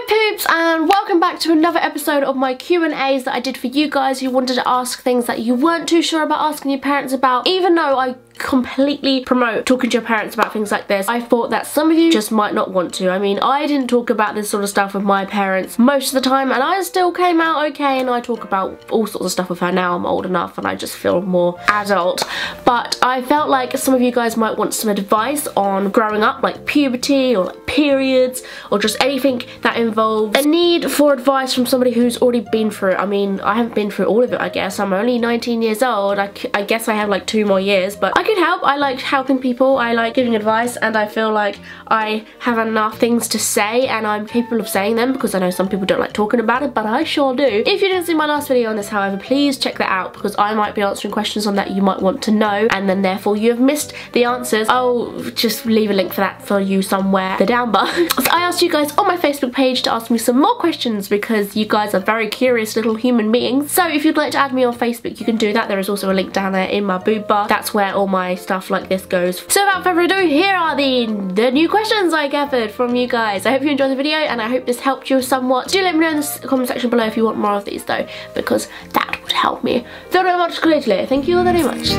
Hi Poops, and welcome back to another episode of my Q&As that I did for you guys who wanted to ask things that you weren't too sure about asking your parents about. Even though I completely promote talking to your parents about things like this, I thought that some of you just might not want to. I mean, I didn't talk about this sort of stuff with my parents most of the time, and I still came out okay, and I talk about all sorts of stuff with her now. I'm old enough and I just feel more adult. But I felt like some of you guys might want some advice on growing up, like puberty or like periods, or just anything that involves a need for advice from somebody who's already been through it. I mean, I haven't been through all of it, I guess. I'm only 19 years old. I guess I have like 2 more years, but I could help. I like helping people, I like giving advice, and I feel like I have enough things to say and I'm capable of saying them, because I know some people don't like talking about it, but I sure do. If you didn't see my last video on this, however, please check that out, because I might be answering questions on that you might want to know, and then therefore you have missed the answers. I'll just leave a link for that for you somewhere, the down bar. So I asked you guys on my Facebook page to ask me some more questions because you guys are very curious little human beings. So if you'd like to add me on Facebook, you can do that. There is also a link down there in my boob bar. That's where all my stuff like this goes. So without further ado, here are the new questions I gathered from you guys. I hope you enjoyed the video and I hope this helped you somewhat. Do let me know in the comment section below if you want more of these though, because that would help me very much greatly. Thank you all very much.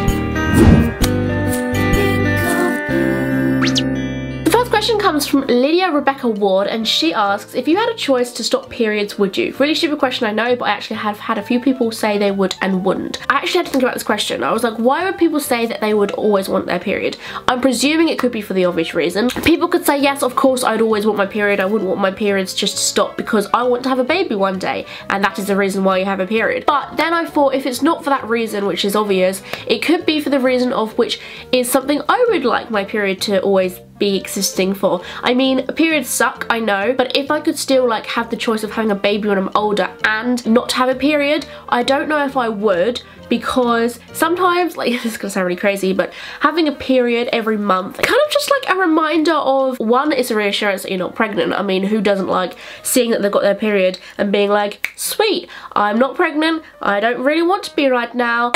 Question comes from Lydia Rebecca Ward, and she asks, if you had a choice to stop periods, would you? Really stupid question, I know, but I actually have had a few people say they would and wouldn't. I actually had to think about this question. I was like, why would people say that they would always want their period? I'm presuming it could be for the obvious reason. People could say, yes, of course I'd always want my period. I wouldn't want my periods just to stop because I want to have a baby one day, and that is the reason why you have a period. But then I thought, if it's not for that reason, which is obvious, it could be for the reason of which is something I would like my period to always be existing for. I mean, periods suck, I know, but if I could still like have the choice of having a baby when I'm older and not have a period, I don't know if I would, because sometimes, like, this is gonna sound really crazy, but having a period every month, kind of just like a reminder of, one, it's a reassurance that you're not pregnant. I mean, who doesn't like seeing that they've got their period and being like, sweet, I'm not pregnant, I don't really want to be right now.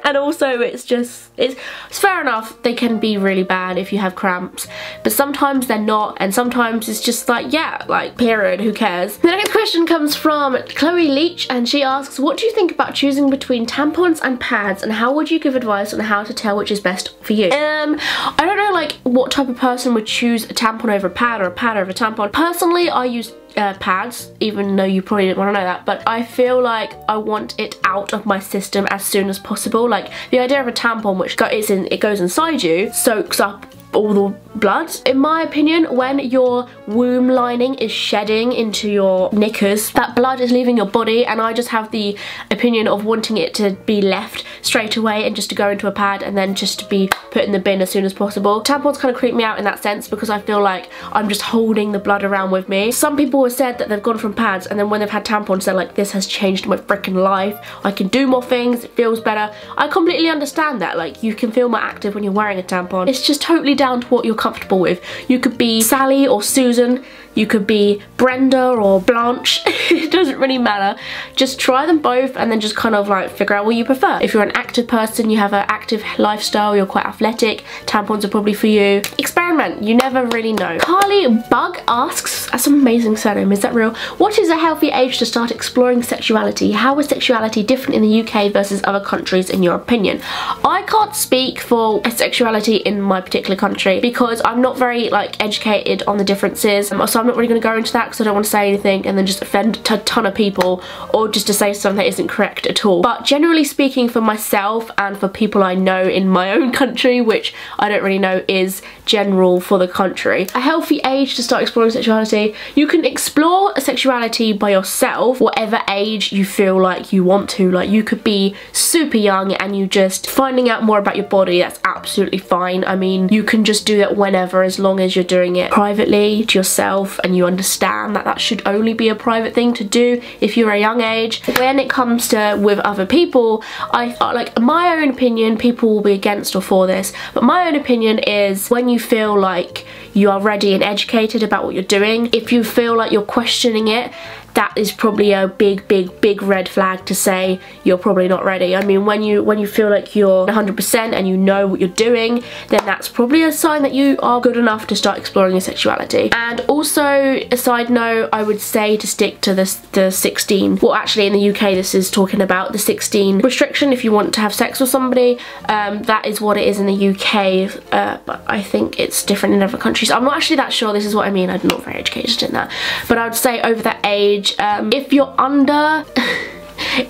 And also it's just, it's fair enough, they can be really bad if you have cramps, but sometimes they're not, and sometimes it's just like, yeah, like, period, who cares? The next question comes from Chloe Leach, and she asks, what do you think about choosing between tampons and pads, and how would you give advice on how to tell which is best for you? I don't know like what type of person would choose a tampon over a pad or a pad over a tampon. Personally, I use pads, even though you probably didn't want to know that, but I feel like I want it out of my system as soon as possible. Like, the idea of a tampon, which it goes inside you, soaks up all the blood. In my opinion, when your womb lining is shedding into your knickers, that blood is leaving your body, and I just have the opinion of wanting it to be left straight away and just to go into a pad and then just to be put in the bin as soon as possible. Tampons kind of creep me out in that sense because I feel like I'm just holding the blood around with me. Some people have said that they've gone from pads and then when they've had tampons they're like, this has changed my freaking life. I can do more things, it feels better. I completely understand that. Like, you can feel more active when you're wearing a tampon. It's just totally down to what you're comfortable with. You could be Sally or Susan, you could be Brenda or Blanche. It doesn't really matter. Just try them both and then just kind of like figure out what you prefer. If you're an active person, you have an active lifestyle, you're quite athletic, tampons are probably for you. Experiment, you never really know. Carly Bug asks, that's an amazing surname, is that real? What is a healthy age to start exploring sexuality? How is sexuality different in the UK versus other countries in your opinion? I can't speak for sexuality in my particular country because I'm not very like educated on the differences, so I'm not really going to go into that because I don't want to say anything and then just offend a ton of people, or just to say something that isn't correct at all. But generally speaking, for myself and for people I know in my own country, which I don't really know is general for the country, a healthy age to start exploring sexuality, you can explore sexuality by yourself whatever age you feel like you want to. Like, you could be super young and you just finding out more about your body, that's absolutely fine. I mean, you can just do that whenever, as long as you're doing it privately to yourself and you understand that that should only be a private thing to do if you're a young age. When it comes to with other people, I like, my own opinion, people will be against or for this, but my own opinion is when you feel like you are ready and educated about what you're doing, if you feel like you're questioning it, that is probably a big red flag to say you're probably not ready. I mean, when you feel like you're 100% and you know what you're doing, then that's probably a sign that you are good enough to start exploring your sexuality. And also, a side note, I would say to stick to the 16. Well, actually in the UK this is talking about the 16 restriction if you want to have sex with somebody. That is what it is in the UK, but I think it's different in other countries. I'm not actually that sure. This is what I mean. I'm not very educated in that. But I would say over that age, if you're under,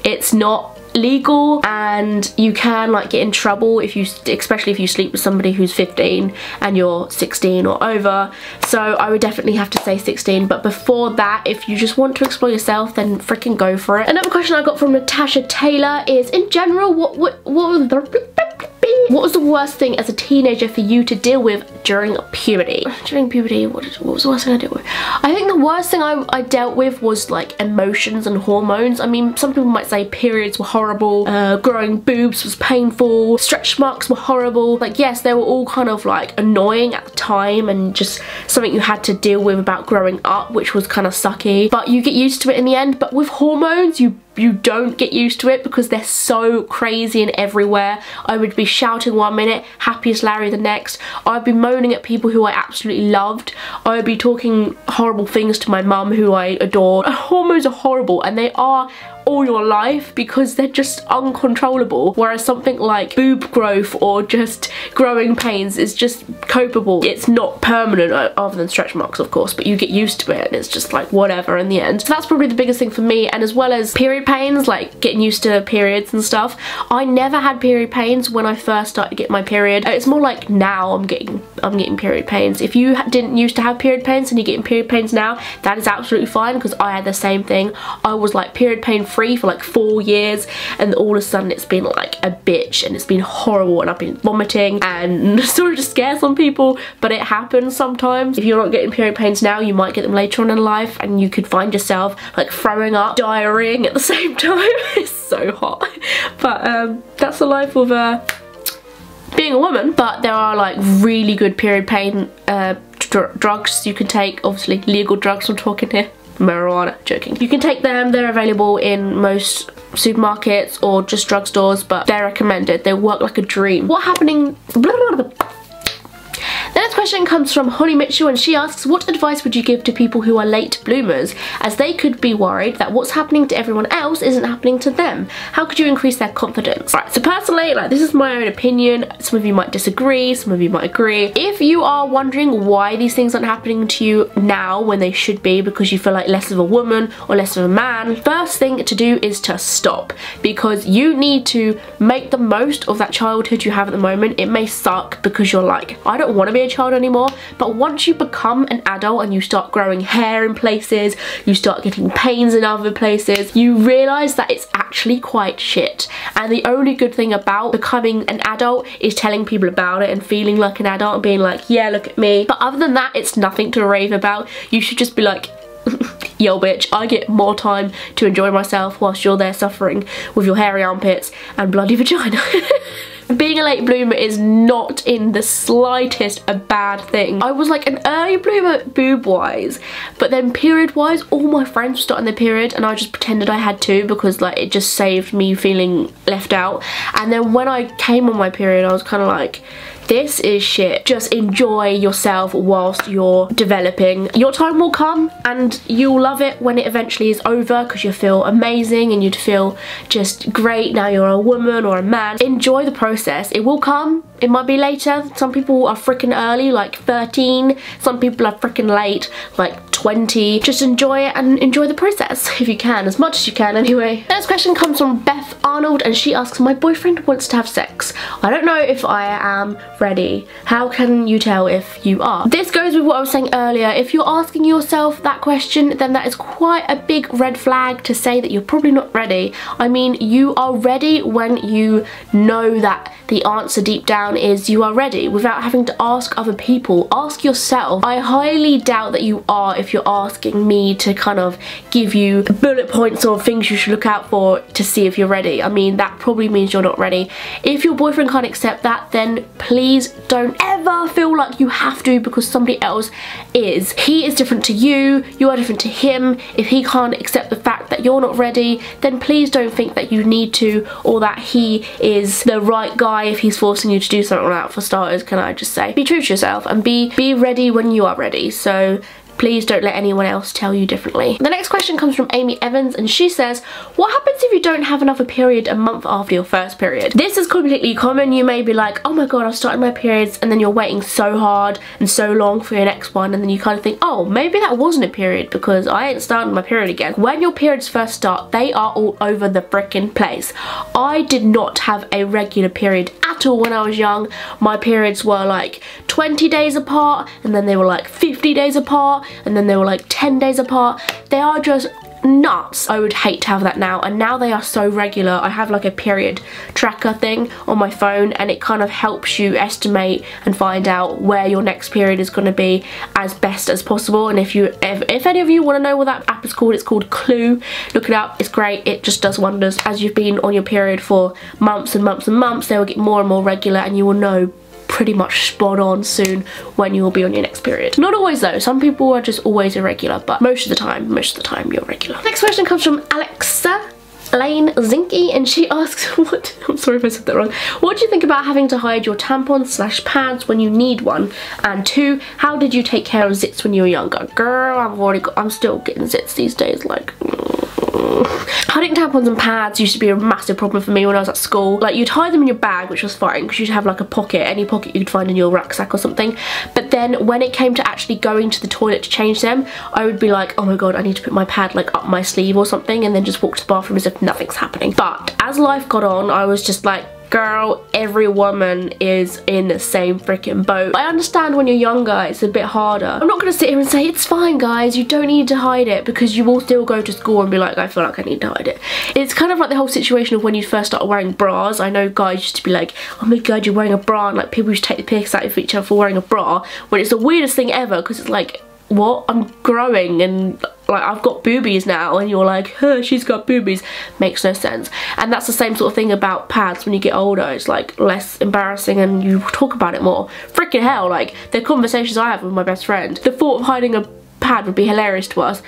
it's not legal, and you can like get in trouble if you, especially if you sleep with somebody who's 15 and you're 16 or over. So I would definitely have to say 16, but before that, if you just want to explore yourself, then freaking go for it. Another question I got from Natasha Taylor is, in general, what was the worst thing as a teenager for you to deal with during puberty? During puberty, what was the worst thing I dealt with? I think the worst thing I dealt with was like emotions and hormones. I mean, some people might say periods were horrible, growing boobs was painful, stretch marks were horrible. Like, yes, they were all kind of like annoying at the time and just something you had to deal with about growing up, which was kind of sucky, but you get used to it in the end. But with hormones, you don't get used to it because they're so crazy and everywhere. I would be shouting one minute, happy as Larry the next. I'd be moaning at people who I absolutely loved. I would be talking horrible things to my mum who I adored. Hormones are horrible, and they are all your life because they're just uncontrollable, whereas something like boob growth or just growing pains is just copable. It's not permanent, other than stretch marks of course, but you get used to it and it's just like whatever in the end. So that's probably the biggest thing for me, and as well as period pains, like getting used to periods and stuff. I never had period pains when I first started getting my period. It's more like now I'm getting period pains. If you didn't used to have period pains and you're getting period pains now, that is absolutely fine, because I had the same thing. I was like period pain free for like 4 years, and all of a sudden it's been like a bitch and it's been horrible, and I've been vomiting, and sorry to scare some people, but it happens sometimes. If you're not getting period pains now, you might get them later on in life, and you could find yourself like throwing up, diarrheaing at the same time. It's so hot, but that's the life of being a woman. But there are like really good period pain drugs you can take, obviously legal drugs I'm talking here. Marijuana, joking. You can take them, they're available in most supermarkets or just drugstores, but they're recommended. They work like a dream. What happening? The next question comes from Holly Mitchell, and she asks, what advice would you give to people who are late bloomers, as they could be worried that what's happening to everyone else isn't happening to them? How could you increase their confidence? Right, so personally, like, this is my own opinion. Some of you might disagree, some of you might agree. If you are wondering why these things aren't happening to you now when they should be, because you feel like less of a woman or less of a man, first thing to do is to stop, because you need to make the most of that childhood you have at the moment. It may suck because you're like, I don't want to be a child anymore, but once you become an adult and you start growing hair in places, you start getting pains in other places, you realise that it's actually quite shit. And the only good thing about becoming an adult is telling people about it and feeling like an adult and being like, yeah, look at me. But other than that, it's nothing to rave about. You should just be like, yo bitch, I get more time to enjoy myself whilst you're there suffering with your hairy armpits and bloody vagina. Being a late bloomer is not in the slightest a bad thing. I was like an early bloomer boob wise, but then period wise, all my friends were starting their period and I just pretended I had to, because like it just saved me feeling left out. And then when I came on my period, I was kind of like, this is shit. Just enjoy yourself whilst you're developing. Your time will come and you'll love it when it eventually is over, because you feel amazing and you'd feel just great. Now you're a woman or a man. Enjoy the process. It will come. It might be later. Some people are freaking early, like 13. Some people are freaking late, like 20. Just enjoy it and enjoy the process if you can, as much as you can anyway. Next question comes from Beth Arnold, and she asks, my boyfriend wants to have sex. I don't know if I am ready. How can you tell if you are? This goes with what I was saying earlier. If you're asking yourself that question, then that is quite a big red flag to say that you're probably not ready. I mean, you are ready when you know that the answer deep down is you are ready, without having to ask other people. Ask yourself. I highly doubt that you are if if you're asking me to kind of give you bullet points or things you should look out for to see if you're ready. I mean, that probably means you're not ready. If your boyfriend can't accept that, then please don't ever feel like you have to because somebody else is. He is different to you, you are different to him. If he can't accept the fact that you're not ready, then please don't think that you need to, or that he is the right guy if he's forcing you to do something like that. For starters, can I just say, be true to yourself and be ready when you are ready. So please don't let anyone else tell you differently. The next question comes from Amy Evans, and she says, what happens if you don't have another period a month after your first period? This is completely common. You may be like, oh my god, I started my periods, and then you're waiting so hard and so long for your next one, and then you kind of think, oh, maybe that wasn't a period because I ain't starting my period again. When your periods first start, they are all over the frickin' place. I did not have a regular period at all when I was young. My periods were like 20 days apart, and then they were like 50 days apart, and then they were like 10 days apart. They are just nuts. I would hate to have that now, and now they are so regular. I have like a period tracker thing on my phone, and it kind of helps you estimate and find out where your next period is going to be as best as possible. And if any of you want to know what that app is called, it's called Clue. Look it up, it's great. It just does wonders. As you've been on your period for months and months and months, they will get more and more regular, and you will know pretty much spot on soon when you will be on your next period. Not always though, some people are just always irregular, but most of the time you're regular. Next question comes from Alexa Lane Zinky, and she asks, I'm sorry if I said that wrong. What do you think about having to hide your tampons / pads when you need one? And 2, how did you take care of zits when you were younger? Girl, I'm still getting zits these days, like hiding tampons and pads used to be a massive problem for me when I was at school. Like, you'd hide them in your bag, which was fine because you'd have like a pocket, any pocket you could find in your rucksack or something. But then when it came to actually going to the toilet to change them, I would be like, oh my god, I need to put my pad like up my sleeve or something, and then just walk to the bathroom as if nothing's happening. But as life got on, I was just like, girl, every woman is in the same freaking boat. I understand when you're younger it's a bit harder. I'm not gonna sit here and say it's fine guys, you don't need to hide it, because you will still go to school and be like, I feel like I need to hide it. It's kind of like the whole situation of when you first started wearing bras. I know guys used to be like, oh my god, you're wearing a bra, and like people used to take the piss out of each other for wearing a bra, when it's the weirdest thing ever, because it's like, what? I'm growing and like I've got boobies now, and you're like, huh, she's got boobies. Makes no sense. And that's the same sort of thing about pads when you get older. It's like less embarrassing and you talk about it more. Freaking hell, like the conversations I have with my best friend, the thought of hiding a pad would be hilarious to us.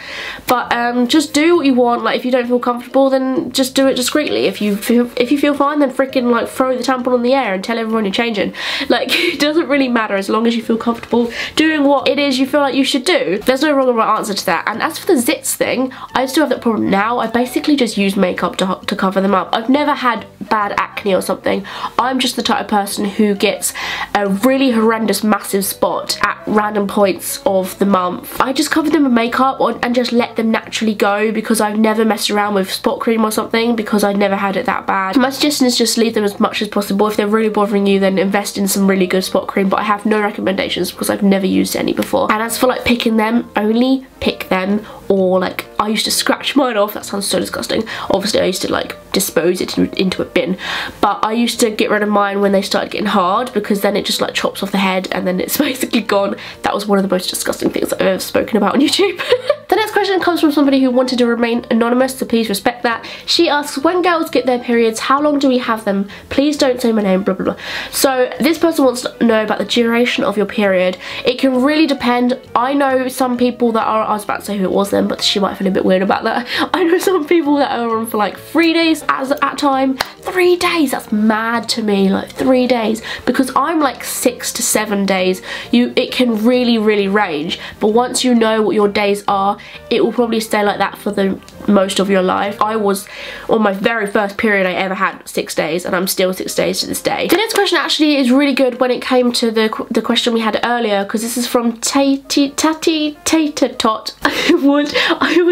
But just do what you want. Like, if you don't feel comfortable, then just do it discreetly. If you feel fine, then freaking like throw the tampon in the air and tell everyone you're changing. Like, it doesn't really matter as long as you feel comfortable doing what it is you feel like you should do. There's no wrong or right answer to that. And as for the zits thing, I still have that problem now. I basically just use makeup to cover them up. I've never had bad acne or something. I'm just the type of person who gets a really horrendous massive spot at random points of the month. I just cover them with makeup and just let them naturally go, because I've never messed around with spot cream or something, because I've never had it that bad. My suggestion is just leave them as much as possible. If they're really bothering you, then invest in some really good spot cream, but I have no recommendations because I've never used any before. And as for like picking them, only pick them, or like I used to scratch mine off. That sounds so disgusting. Obviously I used to like dispose it into a bin, but I used to get rid of mine when they started getting hard, because then it just like chops off the head and then it's basically gone. That was one of the most disgusting things I've ever spoken about on YouTube. The next question comes from somebody who wanted to remain anonymous, so please respect that. She asks, when girls get their periods, how long do we have them? Please don't say my name, blah blah blah. So this person wants to know about the duration of your period. It can really depend. I know some people that are, I was about to say who it was then, but she might feel a bit weird about that. I know some people that are on for like 3 days at a time. 3 days, that's mad to me, like 3 days, because I'm like 6 to 7 days. It can really range, but once you know what your days are, it will probably stay like that for the most of your life. I was on my very first period I ever had 6 days, and I'm still 6 days to this day. The next question actually is really good when it came to the question we had earlier, because this is from Tati Tater Tot.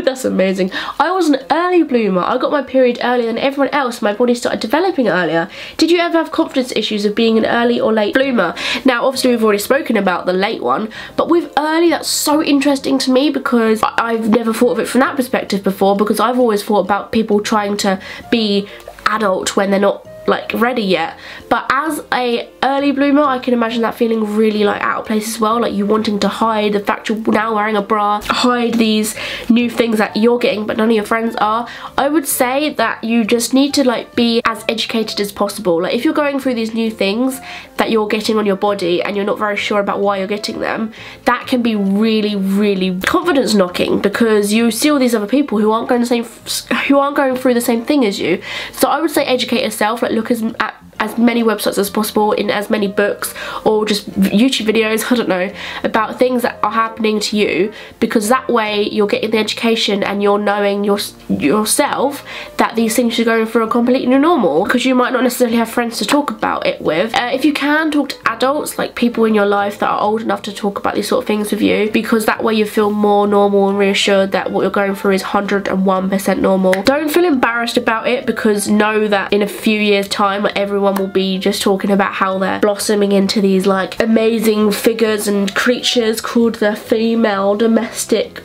That's amazing. I was an early bloomer. I got my period earlier than everyone else. My body started developing earlier. Did you ever have confidence issues of being an early or late bloomer? Now obviously we've already spoken about the late one, but with early, that's so interesting to me, because I've never thought of it from that perspective before, because I've always thought about people trying to be adult when they're not like ready yet. But as a early bloomer, I can imagine that feeling really like out of place as well, like you wanting to hide the fact you're now wearing a bra, hide these new things that you're getting but none of your friends are. I would say that you just need to like be as educated as possible. Like if you're going through these new things that you're getting on your body and you're not very sure about why you're getting them, that can be really, really confidence knocking, because you see all these other people who aren't going through the same thing as you. So I would say educate yourself, like look at as many websites as possible, in as many books or just YouTube videos, I don't know, about things that are happening to you, because that way you're getting the education and you're knowing yourself that these things you're going through are completely normal, because you might not necessarily have friends to talk about it with. If you can, talk to adults, like people in your life that are old enough to talk about these sort of things with you, because that way you feel more normal and reassured that what you're going through is 101% normal. Don't feel embarrassed about it, because know that in a few years time, like, everyone will be just talking about how they're blossoming into these like amazing figures and creatures called the female domestic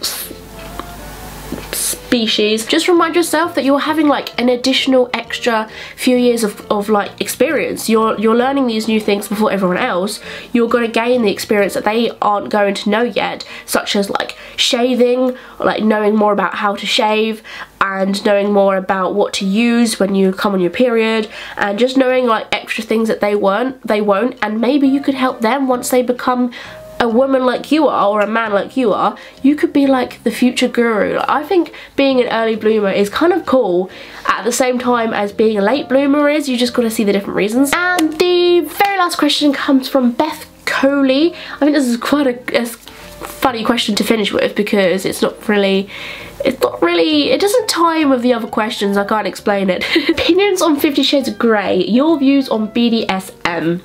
species. Just remind yourself that you're having like an additional extra few years of like experience. You're learning these new things before everyone else. You're going to gain the experience that they aren't going to know yet, such as like shaving, like knowing more about how to shave, and knowing more about what to use when you come on your period, and just knowing like extra things that they won't, and maybe you could help them once they become a woman like you are, or a man like you are. You could be like the future guru. I think being an early bloomer is kind of cool at the same time as being a late bloomer is. You just got to see the different reasons. And the very last question comes from Beth Coley. I think this is quite a funny question to finish with, because it doesn't tie in with the other questions. I can't explain it. Opinions on 50 Shades of Grey. Your views on BDSM.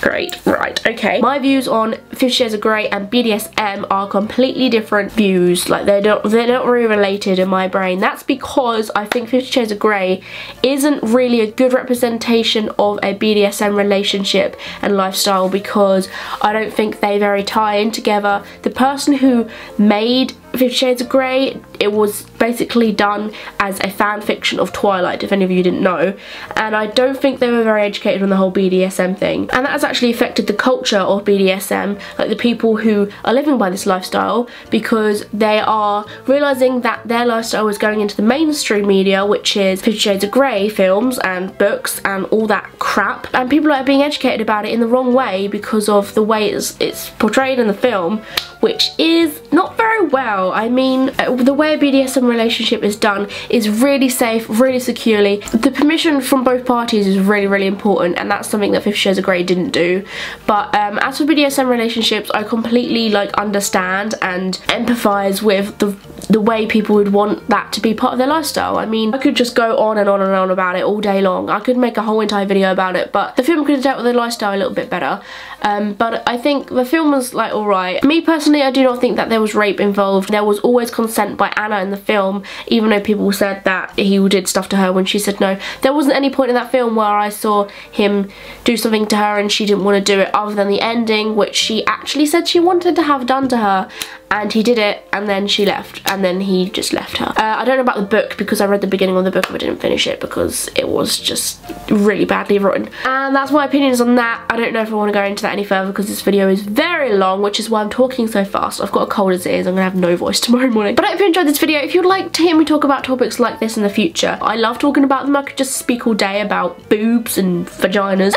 Great, right, okay. My views on 50 Shades of Grey and BDSM are completely different views. Like they're not really related in my brain. That's because I think 50 Shades of Grey isn't really a good representation of a BDSM relationship and lifestyle, because I don't think they very tie in together. The person who made 50 Shades of Grey, it was basically done as a fan fiction of Twilight, if any of you didn't know, and I don't think they were very educated on the whole BDSM thing, and that has actually affected the culture of BDSM, like the people who are living by this lifestyle, because they are realising that their lifestyle is going into the mainstream media, which is 50 Shades of Grey films and books and all that crap, and people are being educated about it in the wrong way because of the way it's portrayed in the film, which is not very well. I mean, the way a BDSM relationship is done is really safe, really securely. The permission from both parties is really, really important, and that's something that 50 Shades of Grey didn't do. But as for BDSM relationships, I completely like understand and empathise with the way people would want that to be part of their lifestyle. I mean, I could just go on and on and on about it all day long. I could make a whole entire video about it, but the film could have dealt with the lifestyle a little bit better. But I think the film was like alright. Me personally, I do not think that there was rape involved. There was always consent by Anna in the film, even though people said that he did stuff to her when she said no. There wasn't any point in that film where I saw him do something to her and she didn't want to do it, other than the ending, which she actually said she wanted to have done to her, and he did it, and then she left, and then he just left her. I don't know about the book, because I read the beginning of the book but didn't finish it because it was just really badly written. And that's my opinions on that. I don't know if I want to go into that any further because this video is very long, which is why I'm talking so fast. I've got a cold as it is. I'm gonna have no voice tomorrow morning. But I hope you enjoyed this video. If you'd like to hear me talk about topics like this in the future, I love talking about them. I could just speak all day about boobs and vaginas.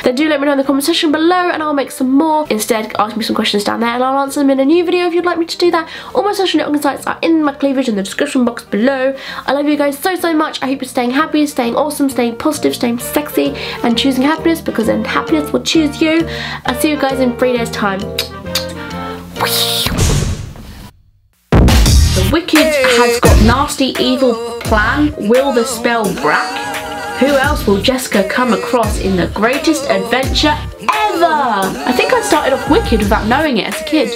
Then do let me know in the comment section below and I'll make some more. Instead, ask me some questions down there and I'll answer them in a new video if you'd like me to do that. All my social networking sites are in my cleavage in the description box below. I love you guys so much. I hope you're staying happy, staying awesome, staying positive, staying sexy, and choosing happiness, because then happiness will choose you. I'll see you guys in 3 days time. The wicked has got nasty evil plan. Will the spell brack? Who else will Jessica come across in the greatest adventure ever? I think I started off wicked without knowing it as a kid.